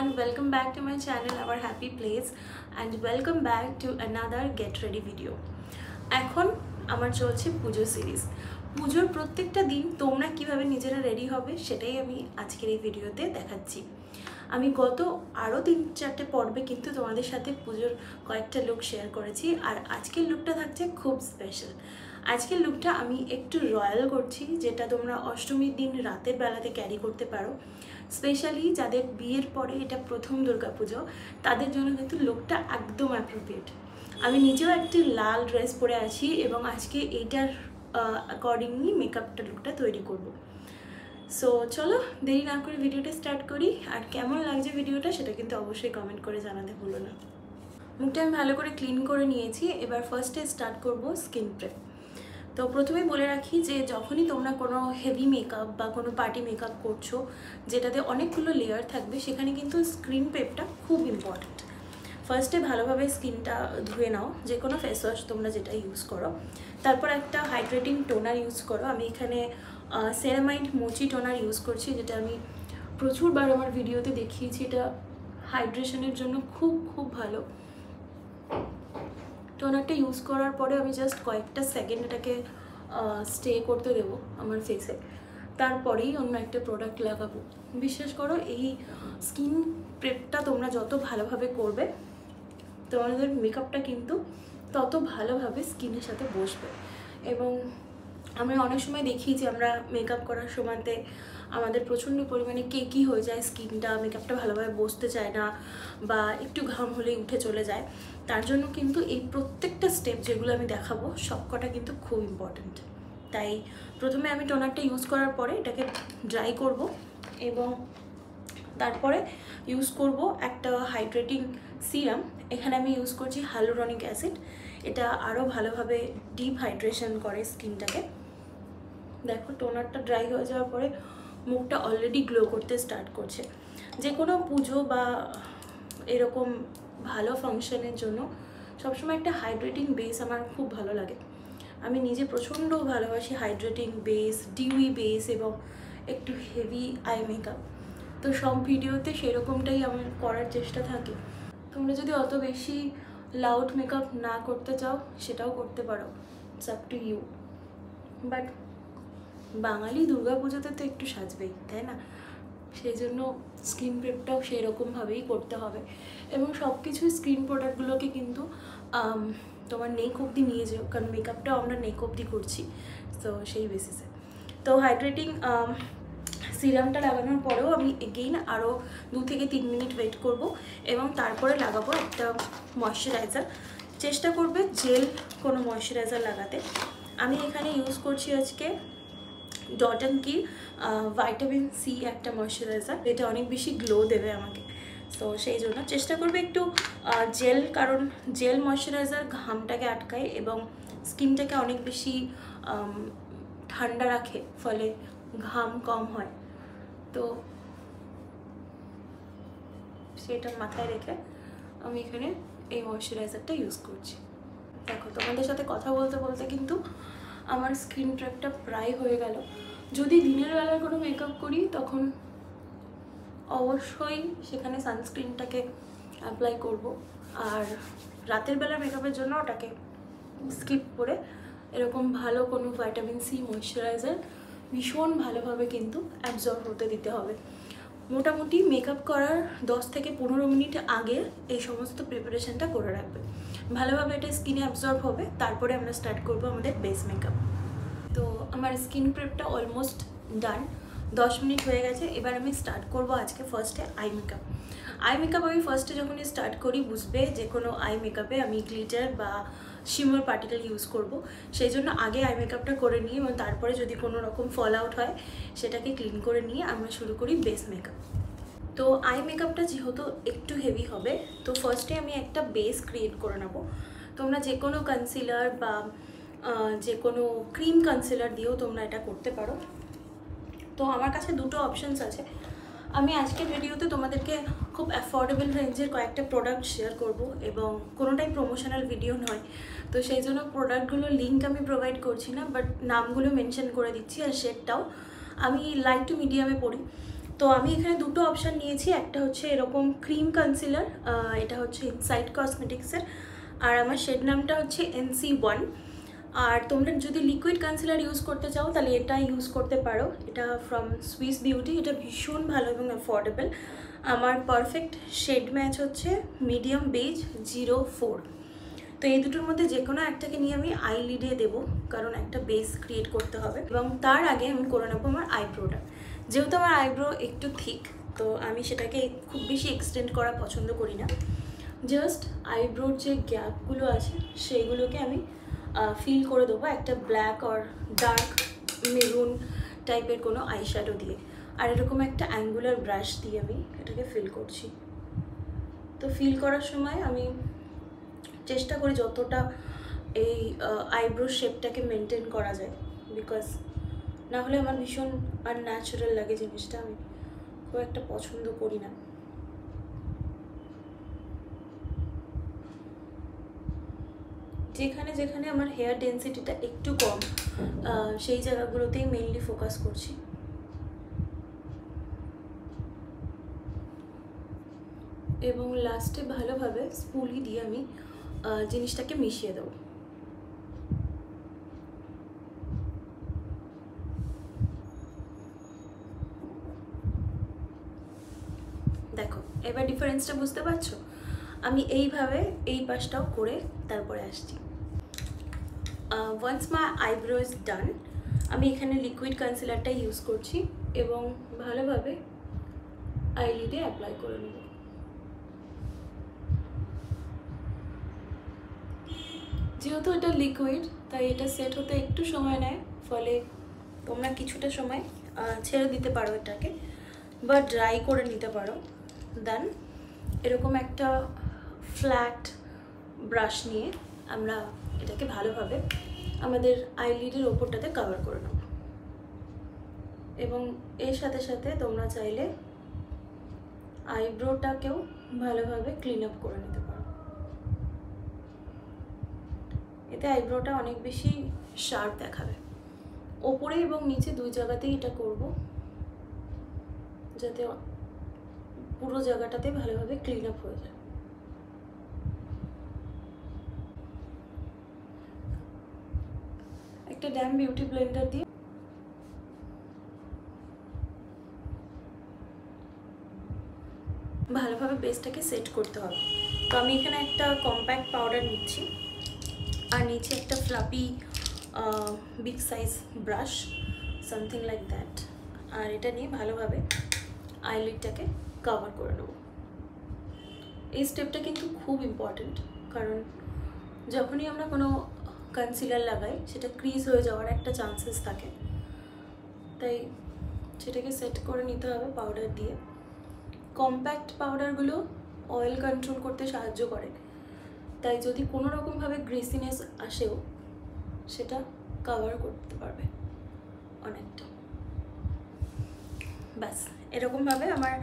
everyone, welcome back to my channel, our happy place, and welcome back to another get ready video. এখন আমার চলছে পুজো series. পুজোর প্রত্যেকটা দিন তোমরা কিভাবে নিজেরা রেডি হবে সেটাই আমি আজকের এই ভিডিওতে দেখাচ্ছি। আমি গত আরও 3-4টে পর্বে কিন্তু তোমাদের সাথে পুজোর কয়েকটা লুক শেয়ার করেছি, আর আজকের লুকটা থাকছে খুব স্পেশাল। আজকের লুকটা আমি একটু রয়্যাল করছি, যেটা তোমরা অষ্টমীর দিন রাতের বেলাতে ক্যারি করতে পারো। স্পেশালি যাদের বিয়ের পরে এটা প্রথম দুর্গাপুজো, তাদের জন্য কিন্তু লুকটা একদম অ্যাপ্রোপ্রিয়েট। আমি নিজেও একটি লাল ড্রেস পরে আছি এবং আজকে এইটার অ্যাকর্ডিংলি মেকআপটা লুকটা তৈরি করব। সো চলো দেরি না করে ভিডিওটা স্টার্ট করি, আর কেমন লাগছে ভিডিওটা সেটা কিন্তু অবশ্যই কমেন্ট করে জানাতে ভুলো না। মুখটা আমি ভালো করে ক্লিন করে নিয়েছি, এবার ফার্স্টে স্টার্ট করব স্কিন প্রেপ। তো প্রথমে বলে রাখি যে যখনই তোমরা কোনো হেভি মেকআপ বা কোনো পার্টি মেকআপ করছো যেটাতে অনেকগুলো লেয়ার থাকবে, সেখানে কিন্তু স্কিন প্রেপটা খুব ইম্পর্ট্যান্ট। ফার্স্টে ভালোভাবে স্কিনটা ধুয়ে নাও, যে কোনো ফেস ওয়াশ তোমরা যেটা ইউজ করো। তারপর একটা হাইড্রেটিং টোনার ইউজ করো। আমি এখানে সেরামাইড মোচি টোনার ইউজ করছি, যেটা আমি প্রচুরবার আমার ভিডিওতে দেখিয়েছি। এটা হাইড্রেশনের জন্য খুব খুব ভালো। টোনারটা ইউজ করার পরে আমি জাস্ট কয়েকটা সেকেন্ড এটাকে স্টে করতে দেবো আমার ফেসে, তারপরেই অন্য একটা প্রোডাক্ট লাগাবো। বিশ্বাস করো, এই স্কিন প্রেপটা তোমরা যত ভালোভাবে করবে, তোমাদের মেকআপটা কিন্তু তত ভালোভাবে স্কিনের সাথে বসবে। এবং আমি অনেক সময় দেখি যে আমরা মেকআপ করার সময়তে আমাদের প্রচণ্ড পরিমাণে কেকি হয়ে যায় স্কিনটা, মেকআপটা ভালোভাবে বসতে চায় না, বা একটু ঘাম হলেই উঠে চলে যায়। তার জন্য কিন্তু এই প্রত্যেকটা স্টেপ যেগুলো আমি দেখাবো সবকটা কিন্তু খুব ইম্পর্ট্যান্ট। তাই প্রথমে আমি টোনারটা ইউজ করার পরে এটাকে ড্রাই করব, এবং তারপরে ইউজ করব একটা হাইড্রেটিং সিরাম। এখানে আমি ইউজ করছি হাইলুরনিক অ্যাসিড। এটা আরও ভালোভাবে ডিপ হাইড্রেশন করে স্কিনটাকে। দেখো টোনারটা ড্রাই হয়ে যাওয়ার পরে মুখটা অলরেডি গ্লো করতে স্টার্ট করছে। যে কোনো পুজো বা এরকম ভালো ফাংশনের জন্য সবসময় একটা হাইড্রেটিং বেস আমার খুব ভালো লাগে। আমি নিজে প্রচণ্ড ভালোবাসি হাইড্রেটিং বেস, ডিউই বেস এবং একটু হেভি আই মেকআপ। তো সব ভিডিওতে সেরকমটাই আমার করার চেষ্টা থাকে। তোমরা যদি অত বেশি লাউড মেকআপ না করতে চাও সেটাও করতে পারো, it's up to you. But Bangali দুর্গাপুজোতে তো একটু সাজবেই, তাই না? সেই জন্য স্কিন প্রেপটাও সেই রকমভাবেই করতে হবে। এবং সব কিছু স্কিন প্রোডাক্টগুলোকে কিন্তু তোমার নেক অবধি নিয়ে যেও, কারণ মেকআপটাও আমরা নেক অবধি করছি। তো সেই বেসিসে তো হাইড্রেটিং সিরামটা লাগানোর পরেও আমি এগেইন আরও 2 থেকে 3 মিনিট ওয়েট করব, এবং তারপরে লাগাবো একটা ময়শ্চারাইজার। চেষ্টা করবে জেল কোনো ময়শ্চারাইজার লাগাতে। আমি এখানে ইউজ করছি আজকে ডট অ্যান্ড কি ভাইটামিন সি একটা ময়শ্চারাইজার। এটা অনেক বেশি গ্লো দেবে আমাকে। তো সেই জন্য চেষ্টা করবে একটু জেল, কারণ জেল ময়শ্চারাইজার ঘামটাকে আটকায় এবং স্কিনটাকে অনেক বেশি ঠান্ডা রাখে, ফলে ঘাম কম হয়। তো সেটা মাথায় রেখে আমি এখানে এই ময়শ্চারাইজারটা ইউজ করছি। দেখো তোমাদের সাথে কথা বলতে বলতে কিন্তু আমার স্কিন প্রেপটা প্রায় হয়ে গেল। যদি দিনের বেলায় কোনো মেকআপ করি তখন অবশ্যই সেখানে সানস্ক্রিনটাকে অ্যাপ্লাই করব, আর রাতের বেলা মেকআপের জন্য ওটাকে স্কিপ করে এরকম ভালো কোনো ভাইটামিন সি ময়শ্চারাইজার ভীষণ ভালোভাবে কিন্তু অ্যাবজর্ব হতে দিতে হবে। মোটামুটি মেকআপ করার 10 থেকে 15 মিনিট আগে এই সমস্ত প্রিপারেশনটা করে রাখবে, ভালোভাবে এটা স্কিনে অ্যাবজর্ব হবে। তারপরে আমরা স্টার্ট করব আমাদের বেস মেকআপ। তো আমার স্কিন প্রেপটা অলমোস্ট ডান, 10 মিনিট হয়ে গেছে। এবার আমি স্টার্ট করব আজকে ফার্স্টে আই মেকআপ। আই মেকআপ আমি ফার্স্টে যখনই স্টার্ট করি বুঝবে যে কোনো আই মেকআপে আমি গ্লিটার বা শিমার পার্টিকেল ইউজ করব। সেই জন্য আগে আই মেকআপটা করে নিই, এবং তারপরে যদি কোনো রকম ফল আউট হয় সেটাকে ক্লিন করে নিয়ে আমরা শুরু করি বেস মেকআপ। তো আই মেকআপটা যেহেতু একটু হেভি হবে, তো ফার্স্টে আমি একটা বেস ক্রিয়েট করে নেব। তোমরা যে কোনো কনসিলার বা যে কোনো ক্রিম কনসিলার দিয়েও তোমরা এটা করতে পারো। তো আমার কাছে দুটো অপশানস আছে। আমি আজকের ভিডিওতে তোমাদেরকে খুব অ্যাফোর্ডেবল রেঞ্জের কয়েকটা প্রোডাক্ট শেয়ার করব, এবং কোনোটাই প্রমোশনাল ভিডিও নয়। তো সেই জন্য প্রোডাক্টগুলোর লিঙ্ক আমি প্রোভাইড করছি না, বাট নামগুলো মেনশন করে দিচ্ছি। আর শেডটাও আমি লাইট টু মিডিয়ামে পড়ি, তো আমি এখানে দুটো অপশান নিয়েছি, একটা হচ্ছে এরকম ক্রিম কনসিলার, এটা হচ্ছে ইনসাইড কসমেটিক্সের, আর আমার শেড নামটা হচ্ছে NC1। আর তোমরা যদি লিকুইড কনসিলার ইউজ করতে চাও তাহলে এটা ইউজ করতে পারো, এটা ফ্রম সুইস বিউটি, এটা ভীষণ ভালো এবং অ্যাফোর্ডেবল। আমার পারফেক্ট শেড ম্যাচ হচ্ছে মিডিয়াম বেজ 04। তো এই দুটোর মধ্যে যে কোনো একটাকে নিয়ে আমি আইলিডে দেবো, কারণ একটা বেস ক্রিয়েট করতে হবে। এবং তার আগে আমি করে নেবো আমার আইব্রোটা। যেহেতু আমার আইব্রো একটু থিক, তো আমি সেটাকে খুব বেশি এক্সটেন্ড করা পছন্দ করি না। জাস্ট আইব্রোর যে গ্যাপগুলো আছে সেইগুলোকে আমি ফিল করে দেবো একটা ব্ল্যাক আর ডার্ক মেরুন টাইপের কোনো আইশ্যাডো দিয়ে, আর এরকম একটা অ্যাঙ্গুলার ব্রাশ দিয়ে আমি এটাকে ফিল করছি। তো ফিল করার সময় আমি চেষ্টা করি যতটা এই আইব্রো শেপটাকে মেনটেন করা যায়, বিকজ না হলে আমার ভীষণ আনন্যাচারাল লাগে জিনিসটা, আমি খুব একটা পছন্দ করি না। যেখানে যেখানে আমার হেয়ার ডেন্সিটিটা একটু কম সেই জায়গাগুলোতেই মেইনলি ফোকাস করছি। এবং লাস্টে ভালোভাবে স্পুলি দিয়ে আমি জিনিসটাকে মিশিয়ে দেবো। দেখো এবার ডিফারেন্সটা বুঝতে পারছো? আমি এইভাবে এই পাশটাও করে তারপরে আসছি। Once my eyebrow is done, আমি এখানে লিকুইড কনসিলারটা ইউজ করছি এবং ভালোভাবে আইলিডে অ্যাপ্লাই করে নেব। যেহেতু এটা লিকুইড তাই এটা সেট হতে একটু সময় নেয়, ফলে তোমরা কিছুটা সময় ছেড়ে দিতে পারো এটাকে, বা ড্রাই করে নিতে পারো। দেন এরকম একটা ফ্ল্যাট ব্রাশ নিয়ে আমরা এটাকে ভালোভাবে আমাদের আইলিডের ওপরটাতে কভার করে নেব। এবং এর সাথে সাথে তোমরা চাইলে আইব্রোটাকেও ভালোভাবে ক্লিন আপ করে নিতে পারো। এতে আইব্রোটা অনেক বেশি শার্প দেখাবে। ওপরে এবং নিচে দুই জায়গাতেই এটা করব, যাতে পুরো জায়গাটাতে ভালোভাবে ক্লিন আপ হয়ে যায়। একটা ড্যাম বিউটি ব্লেন্ডার দিয়ে ভালোভাবে বেসটাকে সেট করতে হবে। তো আমি এখানে একটা কম্প্যাক্ট পাউডার নিচ্ছি, আর নিচে একটা floppy big size brush, something like that, আর এটা নিয়ে ভালোভাবে আইলিডটাকে কভার করে নেব। এই স্টেপটা কিন্তু খুব ইম্পর্ট্যান্ট, কারণ যখনই আমরা কোনো কনসিলার লাগাই সেটা ক্রিজ হয়ে যাওয়ার একটা চান্সেস থাকে, তাই সেটাকে সেট করে নিতে হবে পাউডার দিয়ে। কম্প্যাক্ট পাউডারগুলো অয়েল কন্ট্রোল করতে সাহায্য করে, তাই যদি কোনো রকমভাবে গ্রিসিনেস আসেও সেটা কভার করতে পারবে অনেকটা। ব্যাস এরকমভাবে আমার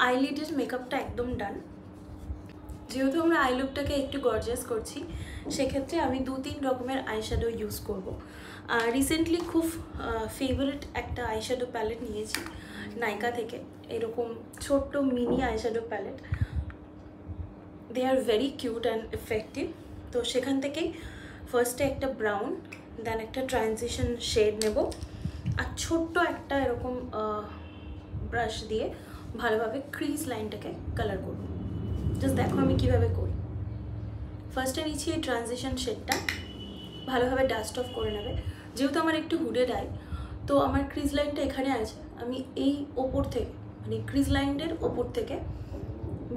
আইলিডের মেকআপটা একদম ডান। যেহেতু আমরা আই লুকটাকে একটু গর্জিয়াস করছি, সেক্ষেত্রে আমি 2-3 রকমের আইশ্যাডো ইউজ করব। রিসেন্টলি খুব ফেভারিট একটা আইশ্যাডো প্যালেট নিয়েছি নাইকা থেকে, এরকম ছোট্ট mini eyeshadow palette. They are very cute and effective. তো সেখান থেকেই ফার্স্টে একটা ব্রাউন, দেন একটা ট্রানজিশন শেড নেব, আর ছোট্ট একটা এরকম ব্রাশ দিয়ে ভালোভাবে ক্রিজ লাইনটাকে কালার করব। জাস্ট দেখো আমি কীভাবে করি। ফার্স্টে নিচ্ছি এই ট্রানজিশন শেডটা, ভালোভাবে ডাস্ট অফ করে নেবে। যেহেতু আমার একটু হুডেড আই, তো আমার ক্রিজ লাইনটা এখানে আছে, আমি এই ওপর থেকে মানে ক্রিজ লাইনের ওপর থেকে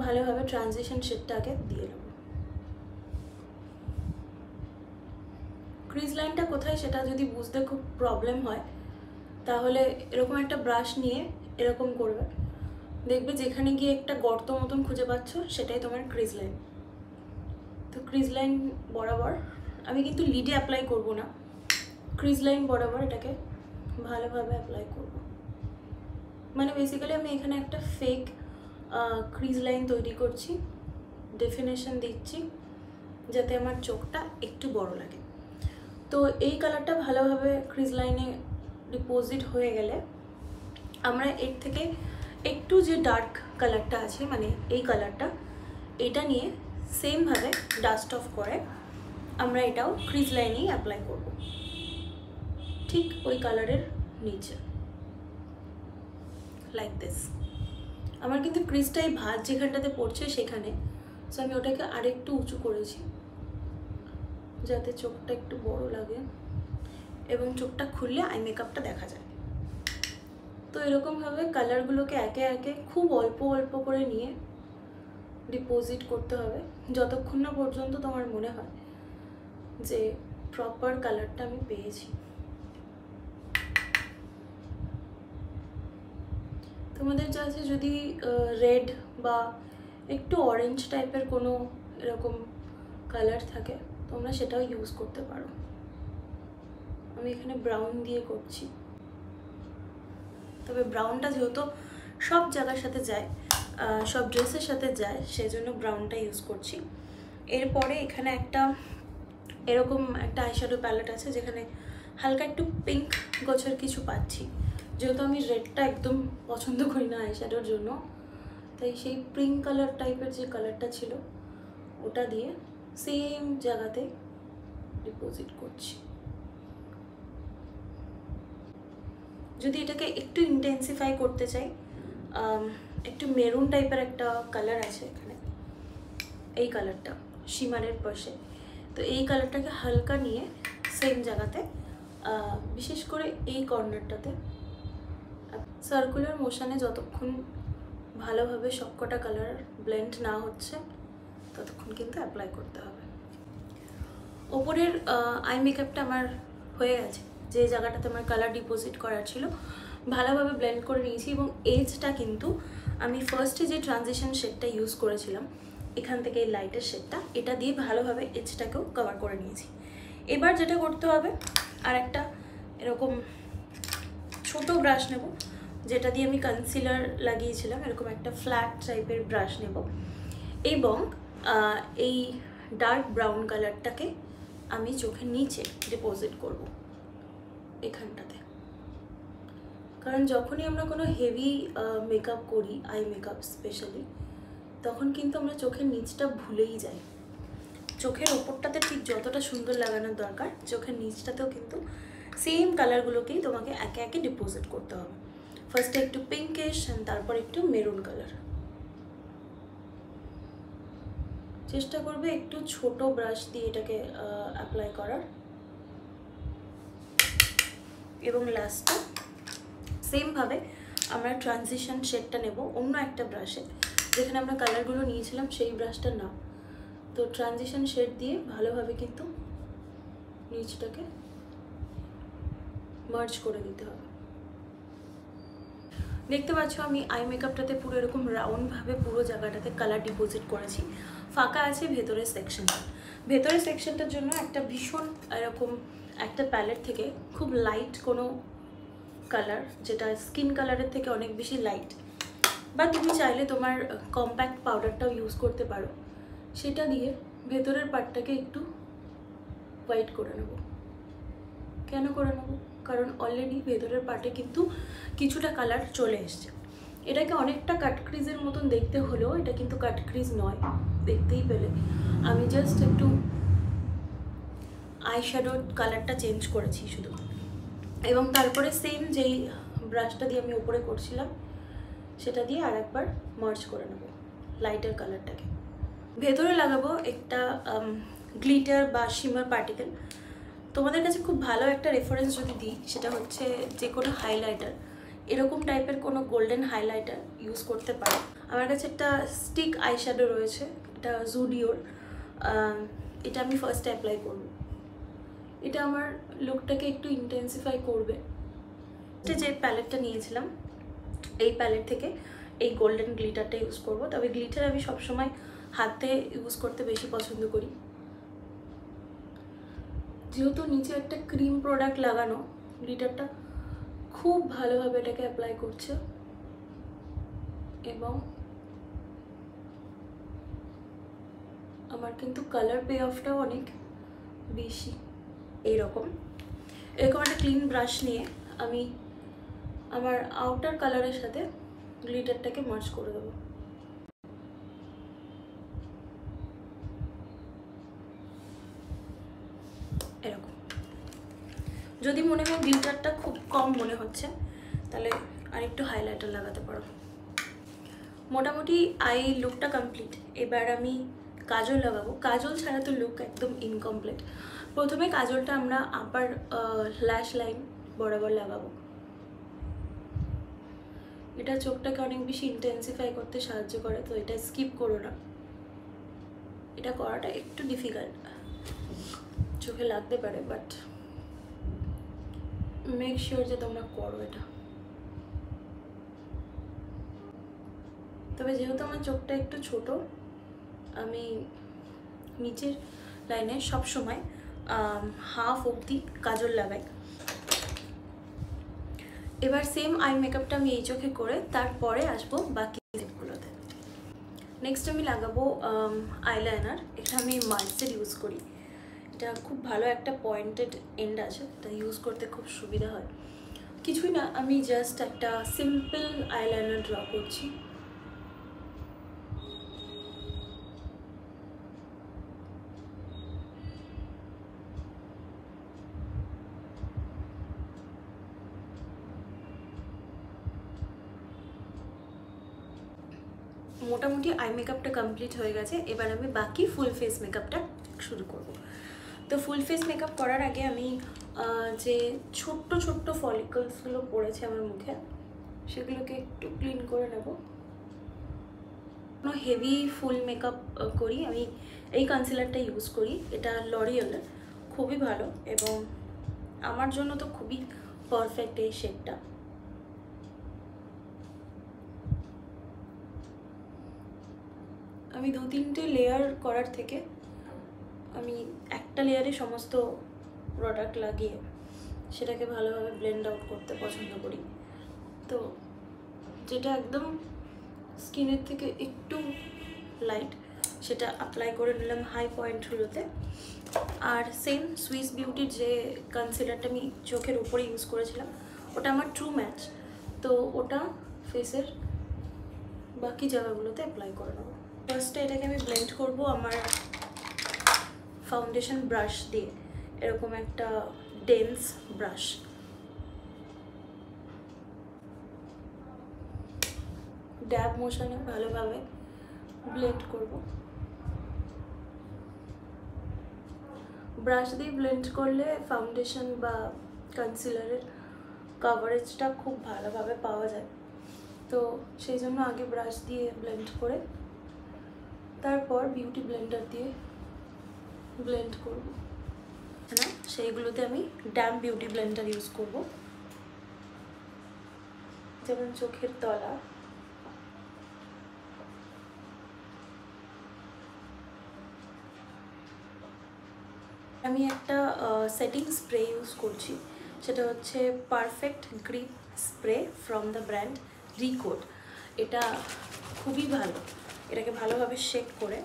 ভালোভাবে ট্রানজিশন শেডটাকে দিয়ে নেব। ক্রিজ লাইনটা কোথায় সেটা যদি বুঝতে খুব প্রবলেম হয়, তাহলে এরকম একটা ব্রাশ নিয়ে এরকম করবে, দেখবে যেখানে গিয়ে একটা গর্ত মতন খুঁজে পাচ্ছ সেটাই তোমার ক্রিজ লাইন। তো ক্রিজ লাইন বরাবর, আমি কিন্তু লিডে অ্যাপ্লাই করব না, ক্রিজ লাইন বরাবর এটাকে ভালোভাবে অ্যাপ্লাই করব। মানে বেসিক্যালি আমি এখানে একটা ফেক ক্রিজ লাইন তৈরি করছি, ডেফিনেশন দিচ্ছি যাতে আমার চোখটা একটু বড় লাগে। তো এই কালারটা ভালোভাবে ক্রিজ লাইনে ডিপোজিট হয়ে গেলে আমরা এর থেকে একটু যে ডার্ক কালারটা আছে মানে এই কালারটা, এটা নিয়ে সেমভাবে ডাস্ট অফ করে আমরা এটাও ক্রিজ লাইনেই অ্যাপ্লাই করব, ঠিক ওই কালারের নিচে, লাইক দিস। আমার কিন্তু ক্রিজটাই ভাঁজ যেখানটাতে পড়ছে সেখানে, সো আমি ওটাকে আরেকটু উঁচু করেছি যাতে চোখটা একটু বড় লাগে এবং চোখটা খুললে আই মেকআপটা দেখা যায়। তো এরকমভাবে কালারগুলোকে একে একে খুব অল্প অল্প করে নিয়ে ডিপোজিট করতে হবে যতক্ষণ না পর্যন্ত তোমার মনে হয় যে প্রপার কালারটা আমি পেয়েছি। তোমাদের কাছে যদি রেড বা একটু অরেঞ্জ টাইপের কোনো এরকম কালার থাকে তোমরা সেটাও ইউজ করতে পারো। আমি এখানে ব্রাউন দিয়ে করছি, তবে ব্রাউনটা যেহেতু সব জায়গার সাথে যায়, সব ড্রেসের সাথে যায়, সেজন্য ব্রাউনটা ইউজ করছি। এরপরে এখানে এরকম একটা আইশ্যাডো প্যালেট আছে যেখানে হালকা একটু পিঙ্ক গোছের কিছু পাচ্ছি, যেহেতু আমি রেডটা একদম পছন্দ করি না আইশ্যাডোর জন্য, তাই সেই পিঙ্ক কালার টাইপের যে কালারটা ছিল ওটা দিয়ে সেম জায়গাতে ডিপোজিট করছি। যদি এটাকে একটু ইন্টেন্সিফাই করতে চাই, একটু মেরুন টাইপের একটা কালার আছে এখানে, এই কালারটা শিমারের পাশে, তো এই কালারটাকে হালকা নিয়ে সেম জায়গাতে, বিশেষ করে এই কর্নারটাতে সার্কুলার মোশনে যতক্ষণ ভালোভাবে সবকটা কালার ব্লেন্ড না হচ্ছে ততক্ষণ কিন্তু অ্যাপ্লাই করতে হবে। ওপরের আই মেকআপটা আমার হয়ে গেছে, যে জায়গাটাতে আমার কালার ডিপোজিট করার ছিল ভালোভাবে ব্লেন্ড করে নিয়েছি, এবং এজটা কিন্তু আমি ফার্স্টে যে ট্রানজিশন শেডটা ইউজ করেছিলাম এখান থেকে এই লাইটের শেডটা, এটা দিয়ে ভালোভাবে এজটাকেও কভার করে নিয়েছি। এবার যেটা করতে হবে, আর একটা এরকম ছোট ব্রাশ নেব যেটা দিয়ে আমি কনসিলার লাগিয়েছিলাম, এরকম একটা ফ্ল্যাট টাইপের ব্রাশ নেব এবং এই ডার্ক ব্রাউন কালারটাকে আমি চোখের নিচে ডিপোজিট করব এখানটাতে। কারণ যখনই আমরা কোনো হেভি মেকআপ করি, আই মেকআপ স্পেশালি, তখন কিন্তু আমরা চোখের নিচটা ভুলেই যাই। চোখের ওপরটাতে ঠিক যতটা সুন্দর লাগানোর দরকার, চোখের নিচটাতেও কিন্তু সেম কালারগুলোকেই তোমাকে একে একে ডিপোজিট করতে হবে। ফার্স্টে একটু পিঙ্কিশ অ্যান্ড তারপর একটু মেরুন কালার। চেষ্টা করবে একটু ছোট ব্রাশ দিয়ে এটাকে অ্যাপ্লাই করার, এবং লাস্টে সেমভাবে আমরা ট্রানজিশন শেডটা নেব অন্য একটা ব্রাশে, যেখানে আমরা কালারগুলো নিয়েছিলাম সেই ব্রাশটা না। তো ট্রানজিশন শেড দিয়ে ভালোভাবে কিন্তু নিচটাকে মার্জ করে দিতে হবে। দেখতে পাচ্ছ আমি আই মেকআপটাতে পুরো এরকম রাউন্ডভাবে পুরো জায়গাটাতে কালার ডিপোজিট করেছি, ফাঁকা আছে ভেতরের সেকশনটা। ভেতরের সেকশনটার জন্য একটা ভীষণ এরকম একটা প্যালেট থেকে খুব লাইট কোনো কালার, যেটা স্কিন কালারের থেকে অনেক বেশি লাইট, বা তুমি চাইলে তোমার কম্প্যাক্ট পাউডারটাও ইউজ করতে পারো, সেটা দিয়ে ভেতরের পার্টটাকে একটু হোয়াইট করে নেব। কেন করে নেব? কারণ অলরেডি ভেতরের পার্টে কিন্তু কিছুটা কালার চলে এসছে। এটাকে অনেকটা কাট ক্রিজের মতন দেখতে হলেও এটা কিন্তু কাট ক্রিজ নয়, দেখতেই পেলে। আমি জাস্ট একটু আইশ্যাডোর কালারটা চেঞ্জ করেছি শুধু, এবং তারপরে সেম যেই ব্রাশটা দিয়ে আমি উপরে করছিলাম সেটা দিয়ে আর একবার মার্জ করে নেব লাইটার কালারটাকে। ভেতরে লাগাবো একটা গ্লিটার বা শিমার পার্টিকেল। তোমাদের কাছে খুব ভালো একটা রেফারেন্স যদি দিই, সেটা হচ্ছে যে কোনো হাইলাইটার, এরকম টাইপের কোনো গোল্ডেন হাইলাইটার ইউজ করতে পারো। আমার কাছে একটা স্টিক আইশ্যাডো রয়েছে, এটা জুডিওর, এটা আমি ফার্স্টে অ্যাপ্লাই করব। এটা আমার লুকটাকে একটু ইন্টেন্সিফাই করবে। যে প্যালেটটা নিয়েছিলাম এই প্যালেট থেকে এই গোল্ডেন গ্লিটারটা ইউজ করব, তবে গ্লিটার আমি সবসময় হাতে ইউজ করতে বেশি পছন্দ করি, যেহেতু নিচে একটা ক্রিম প্রোডাক্ট লাগানো, গ্লিটারটা খুব ভালোভাবে এটাকে অ্যাপ্লাই করছে এবং আমার কিন্তু কালার পে অফটাও অনেক বেশি। এরকম একটা ক্লিন ব্রাশ নিয়ে আমি আমার আউটার কালারের সাথে গ্লিটারটাকে মার্জ করে দেবো। এরকম। যদি মনে হয় গ্লিটারটা খুব কম মনে হচ্ছে তাহলে আরেকটু হাইলাইটার লাগাতে পারো। মোটামুটি আই লুকটা কমপ্লিট। এবার আমি কাজল লাগাবো। কাজল ছাড়া তো লুক একদম ইনকমপ্লিট। প্রথমে কাজলটা আমরা আপার ল্যাশ লাইন বরাবর লাগাবো। এটা চোখটাকে অনেক বেশি ইন্টেন্সিফাই করতে সাহায্য করে, তো এটা স্কিপ করো না। এটা করাটা একটু ডিফিকাল্ট, চোখে লাগতে পারে, বাট মেক শিওর যে তোমরা করো এটা। তবে যেহেতু আমার চোখটা একটু ছোট, আমি নিচের লাইনে সবসময় হাফ অবধি কাজল লাগাই। এবার সেম আই মেকআপটা আমি এই চোখে করে তারপরে আসবো বাকি সেটগুলোতে। নেক্সট আমি লাগাবো আইলাইনার। এটা আমি মার্সের ইউজ করি। এটা খুব ভালো একটা পয়েন্টেড এন্ড আছে, এটা ইউজ করতে খুব সুবিধা হয়। কিছুই না, আমি জাস্ট একটা সিম্পল আইলাইনার ড্র করছি। মোটামুটি আই মেকআপটা কমপ্লিট হয়ে গেছে। এবার আমি বাকি ফুল ফেস মেকআপটা শুরু করব। তো ফুল ফেস মেকআপ করার আগে আমি যে ছোট্ট ছোট্ট ফলিকলসগুলো পড়েছে আমার মুখে, সেগুলোকে একটু ক্লিন করে নেব। হেভি ফুল মেকআপ করি আমি এই কনসিলারটা ইউজ করি। এটা লরিয়েলের, খুবই ভালো এবং আমার জন্য তো খুবই পারফেক্ট এই শেডটা। আমি 2-3টে লেয়ার করার থেকে আমি একটা লেয়ারে সমস্ত প্রোডাক্ট লাগিয়ে সেটাকে ভালোভাবে ব্লেন্ড আউট করতে পছন্দ করি। তো যেটা একদম স্কিনের থেকে একটু লাইট সেটা অ্যাপ্লাই করে নিলাম হাই পয়েন্টগুলোতে। আর সেম সুইস বিউটির যে কনসিলারটা আমি চোখের উপরে ইউজ করেছিলাম, ওটা আমার ট্রু ম্যাচ, তো ওটা ফেসের বাকি জায়গাগুলোতে অ্যাপ্লাই করে নেবো। ফার্স্টে এটাকে আমি ব্লেন্ড করব আমার ফাউন্ডেশন ব্রাশ দিয়ে, এরকম একটা ডেন্স ব্রাশ। ড্যাব মোশনে ভালোভাবে ব্লেন্ড করব। ব্রাশ দিয়ে ব্লেন্ড করলে ফাউন্ডেশন বা কনসিলারের কভারেজটা খুব ভালোভাবে পাওয়া যায়, তো সেই জন্য আগে ব্রাশ দিয়ে ব্লেন্ড করে তারপর বিউটি ব্লেন্ডার দিয়ে ব্লেন্ড করব না। সেইগুলোতে আমি ড্যাম বিউটি ব্লেন্ডার ইউজ করব, যেমন চোখের তলা, আমি একটা সেটিং স্প্রে ইউজ করছি, সেটা হচ্ছে perfect grip spray from the brand Recode. এটা খুবই ভালো। এটাকে ভালোভাবে শেক করে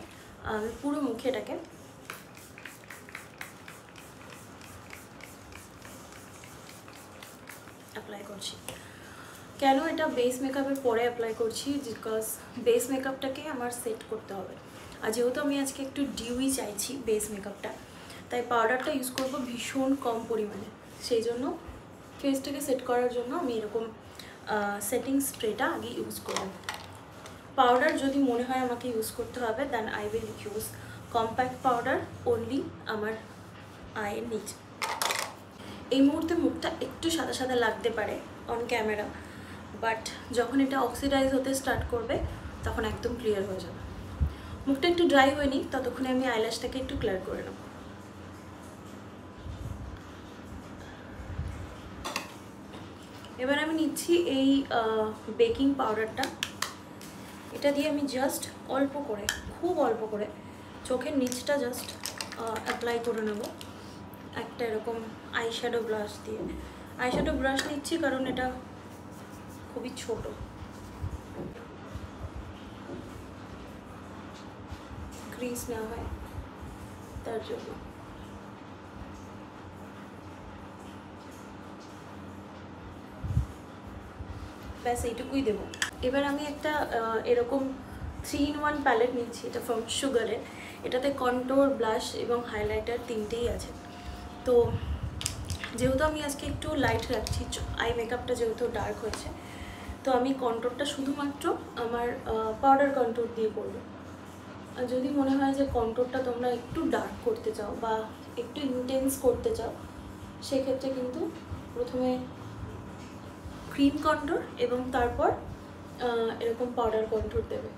আমি পুরো মুখে এটাকে অ্যাপ্লাই করছি। কেন এটা বেস মেকআপের পরে অ্যাপ্লাই করছি? বিকজ বেস মেকআপটাকে আমার সেট করতে হবে, আর যেহেতু আমি আজকে একটু ডিউই চাইছি বেস মেকআপটা, তাই পাউডারটা ইউজ করব ভীষণ কম পরিমাণে। সেই জন্য ফেসটাকে সেট করার জন্য আমি এরকম সেটিং স্প্রেটা আগে ইউজ করব। পাউডার যদি মনে হয় আমাকে ইউজ করতে হবে, then I will use compact powder only আমার আয়ের নিচে। এই মুহূর্তে মুখটা একটু সাদা সাদা লাগতে পারে অন ক্যামেরা, বাট যখন এটা অক্সিডাইজ হতে স্টার্ট করবে তখন একদম ক্লিয়ার হয়ে যাবে। মুখটা একটু ড্রাই হয়নি, ততক্ষণে আমি আইল্যাশটাকে একটু ক্লিয়ার করে নেব। এবার আমি নিচ্ছি এই বেকিং পাউডারটা। এটা দিয়ে আমি জাস্ট অল্প করে, খুব অল্প করে চোখের নিচটা জাস্ট অ্যাপ্লাই করে নেব একটা এরকম আইশ্যাডো ব্রাশ দিয়ে। আইশ্যাডো ব্রাশ নিচ্ছি কারণ এটা খুবই ছোট, ক্রিজ না হয় তার জন্য। ব্যাস এইটুকুই দেবো। এবার আমি একটা এরকম 3-in-1 প্যালেট নিচ্ছি, এটা ফ্রম সুগারের। এটাতে কন্ট্যুর, ব্লাশ এবং হাইলাইটার তিনটেই আছে। তো যেহেতু আমি আজকে একটু লাইট রাখছি, আই মেকআপটা যেহেতু ডার্ক হয়েছে, তো আমি কন্ট্যুরটা শুধুমাত্র আমার পাউডার কন্ট্যুর দিয়ে করবো। আর যদি মনে হয় যে কন্ট্যুরটা তোমরা একটু ডার্ক করতে চাও বা একটু ইন্টেন্স করতে চাও, সেক্ষেত্রে কিন্তু প্রথমে ক্রিম কন্ট্যুর এবং তারপর এরকম পাউডার কন্ট্যুর দেবে।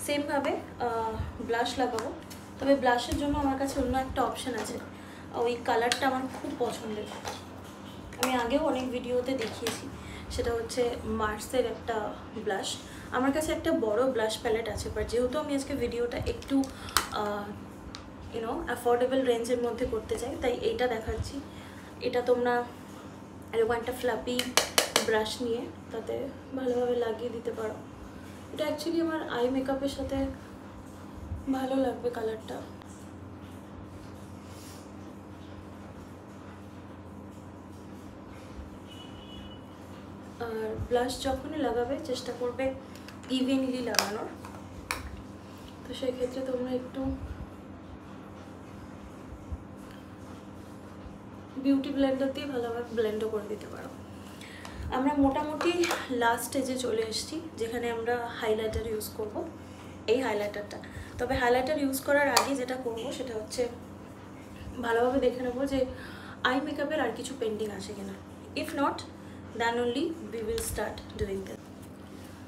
সেমভাবে ব্লাশ লাগাবো, তবে ব্লাশের জন্য আমার কাছে অন্য একটা অপশান আছে। ওই কালারটা আমার খুব পছন্দের, আমি আগেও অনেক ভিডিওতে দেখিয়েছি। সেটা হচ্ছে মার্সের একটা ব্লাশ। আমার কাছে একটা বড় ব্লাশ প্যালেট আছে, বাট যেহেতু আমি আজকে ভিডিওটা একটু অ্যাফোর্ডেবল রেঞ্জের মধ্যে করতে চাই, তাই এইটা দেখাচ্ছি। এটা তোমরা এরকম একটা ফ্লাপি ব্রাশ নিয়ে তাতে ভালোভাবে লাগিয়ে দিতে পারো। এটা অ্যাকচুয়ালি আমার আই মেকআপের সাথে ভালো লাগবে কালারটা। আর ব্লাশ যখনই লাগাবে চেষ্টা করবে ইভেনলি লাগানোর। তো সেই ক্ষেত্রে তোমরা একটু বিউটি ব্লেন্ডার দিয়ে ভালোভাবে ব্লেন্ডও করে দিতে পারো। আমরা মোটামুটি লাস্ট স্টেজে চলে এসেছি, যেখানে আমরা হাইলাইটার ইউজ করব, এই হাইলাইটারটা। তবে হাইলাইটার ইউজ করার আগে যেটা করব সেটা হচ্ছে ভালোভাবে দেখে নেবো যে আই মেকআপের আর কিছু পেন্ডিং আছে কিনা। If not, then only we will start doing this.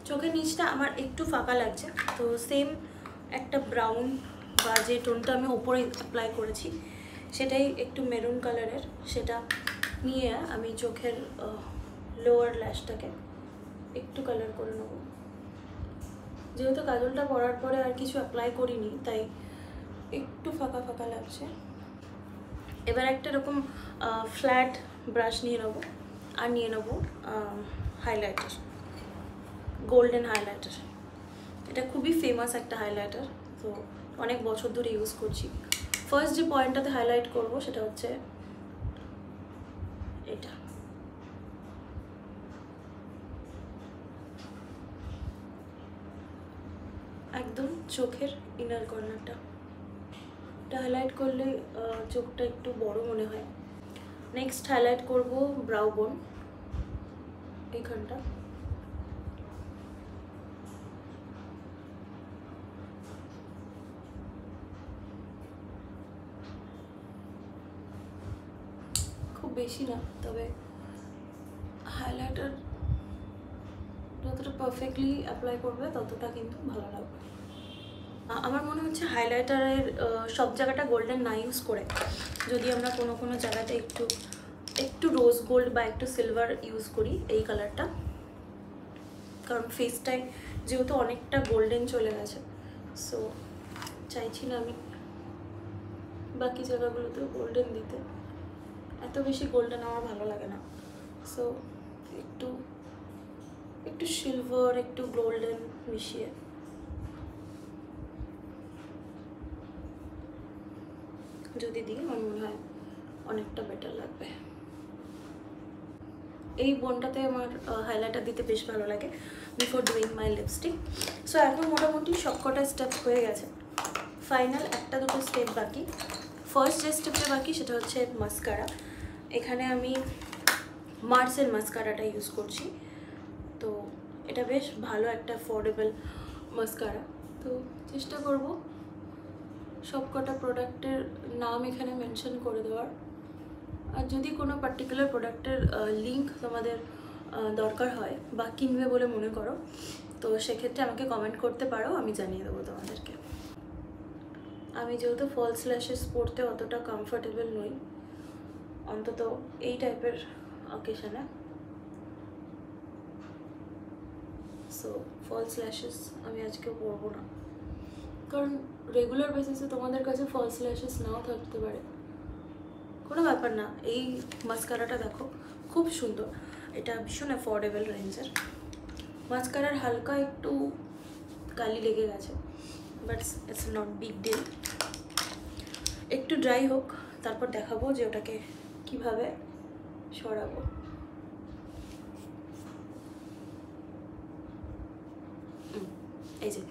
চোখের নিচটা আমার একটু ফাঁকা লাগছে, তো সেম একটা ব্রাউন বা যে টোনটা আমি ওপরে অ্যাপ্লাই করেছি সেটাই একটু মেরুন কালারের, সেটা নিয়ে আমি চোখের লোয়ার ল্যাশটাকে একটু কালার করে নেব। যেহেতু কাজলটা পরার পরে আর কিছু অ্যাপ্লাই করিনি, তাই একটু ফাঁকা ফাঁকা লাগছে। এবার একটা এরকম ফ্ল্যাট ব্রাশ নিয়ে নেবো, আর নিয়ে নেবো হাইলাইটার, গোল্ডেন হাইলাইটার। এটা খুবই ফেমাস একটা হাইলাইটার, তো অনেক বছর ধরে ইউজ করছি। ফার্স্ট যে পয়েন্টটাতে হাইলাইট করব সেটা হচ্ছে এটা। একদম চোখের ইনার কর্নারটা এটা হাইলাইট করলে চোখটা একটু বড় মনে হয়। নেক্সট হাইলাইট করব ব্রাউ বোন, এইখানটা। খুব বেশি না, তবে হাইলাইটার যতটা পারফেক্টলি অ্যাপ্লাই করবে ততটা কিন্তু ভালো লাগবে। আমার মনে হচ্ছে হাইলাইটারের সব জায়গাটা গোল্ডেন না ইউজ করে যদি আমরা কোনো কোনো জায়গাতে একটু রোজ গোল্ড বা একটু সিলভার ইউজ করি এই কালারটা, কারণ ফেসটায় যেহেতু অনেকটা গোল্ডেন চলে গেছে, সো চাইছি না আমি বাকি জায়গাগুলোতেও গোল্ডেন দিতে। এত বেশি গোল্ডেন আমার ভালো লাগে না, সো একটু সিলভার একটু গোল্ডেন মিশিয়ে যদি দিই আমার মনে হয় অনেকটা বেটার লাগবে। এই বোনটাতে আমার হাইলাইটার দিতে বেশ ভালো লাগে before doing my lipstick. So এখন মোটামুটি সবকটা স্টেপ হয়ে গেছে, ফাইনাল একটা দুটো স্টেপ বাকি। ফার্স্ট যে স্টেপটা বাকি সেটা হচ্ছে মাস্কারা। এখানে আমি মার্সের মাস্কারাটা ইউজ করছি, তো এটা বেশ ভালো একটা অ্যাফোর্ডেবল মাস্কারা। তো চেষ্টা করব সবকটা প্রোডাক্টের নাম এখানে মেনশন করে দেওয়ার। আর যদি কোনো পার্টিকুলার প্রোডাক্টের লিঙ্ক তোমাদের দরকার হয় বা কিনবে বলে মনে করো, তো সেক্ষেত্রে আমাকে কমেন্ট করতে পারো, আমি জানিয়ে দেবো তোমাদেরকে। আমি যেহেতু ফলস ল্যাশেস পরতে অতটা কমফোর্টেবল নই, অন্তত এই টাইপের অকেশনে, সো ফলস ল্যাশেস আমি আজকেও পরবো না, কারণ রেগুলার বেসিসে তোমাদের কাছে ফলস ল্যাশেস নাও থাকতে পারে। কোনো ব্যাপার না। এই মাস্কারাটা দেখো খুব সুন্দর, এটা ভীষণ অ্যাফোর্ডেবল রেঞ্জের। মাস্কারার হালকা একটু কালি লেগে গেছে, but it's not big deal. একটু ড্রাই হোক, তারপর দেখাবো যে ওটাকে কিভাবে সরাবো। এই যে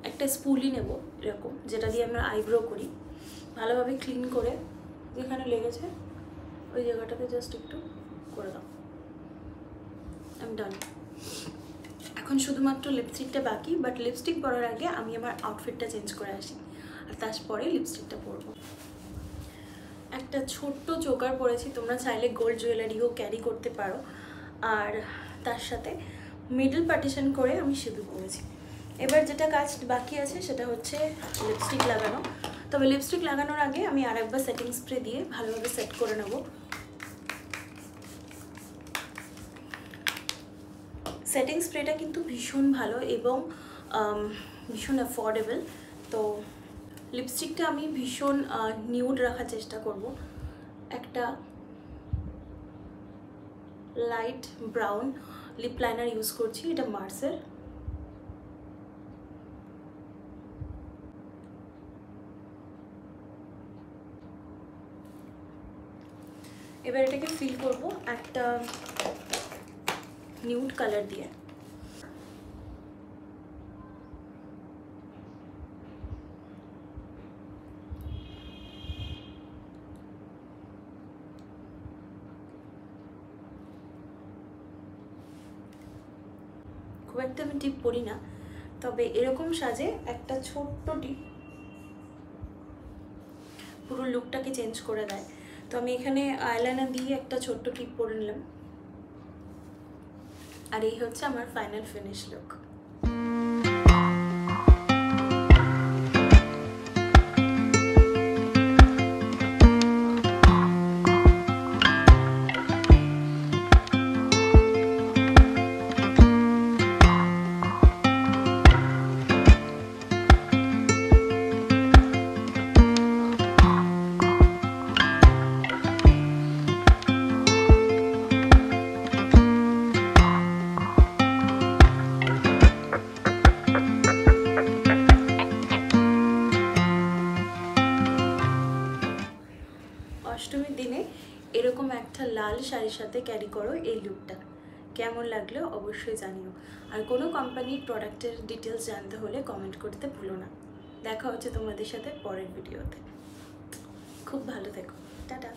একটা স্পুলি নেব এরকম, যেটা দিয়ে আমরা আইব্রো করি, ভালোভাবে ক্লিন করে যেখানে লেগেছে ওই জায়গাটাতে জাস্ট একটু করে দাও। আমি ডান। এখন শুধুমাত্র লিপস্টিকটা বাকি, বাট লিপস্টিক পরার আগে আমি আমার আউটফিটটা চেঞ্জ করে আসি, আর তারপরে লিপস্টিকটা পরবো। একটা ছোট্ট চোকার পরেছি, তোমরা চাইলে গোল্ড জুয়েলারিও ক্যারি করতে পারো। আর তার সাথে মিডল পার্টিশন করে আমি সিঁদুর পরেছি। এবার যেটা কাজ বাকি আছে সেটা হচ্ছে লিপস্টিক লাগানো। তবে লিপস্টিক লাগানোর আগে আমি আরেকবার সেটিং স্প্রে দিয়ে ভালোভাবে সেট করে নেব। সেটিং স্প্রেটা কিন্তু ভীষণ ভালো এবং ভীষণ অ্যাফোর্ডেবল। তো লিপস্টিকটা আমি ভীষণ নিউড রাখার চেষ্টা করব। একটা light brown lip liner use করছি, এটা মার্সের। এবার এটাকে ফিল করব একটা নিউড কালার দিয়ে। খুব একটা আমি টিপ পরি না, তবে এরকম সাজে একটা ছোট্ট টিপ পুরো লুকটাকে চেঞ্জ করে দেয়। তো আমি এখানে আইলাইনার দিয়ে একটা ছোট্ট টিপ পরে নিলাম, আর এই হচ্ছে আমার ফাইনাল ফিনিশ লুক। অষ্টমীর দিনে এরকম একটা লাল শাড়ির সাথে ক্যারি করো এই লুকটা। কেমন লাগলো অবশ্যই জানিও। আর কোনো কোম্পানির প্রোডাক্টের ডিটেলস জানতে হলে কমেন্ট করতে ভুলো না। দেখা হচ্ছে তোমাদের সাথে পরের ভিডিওতে। খুব ভালো থেকো, টাটা।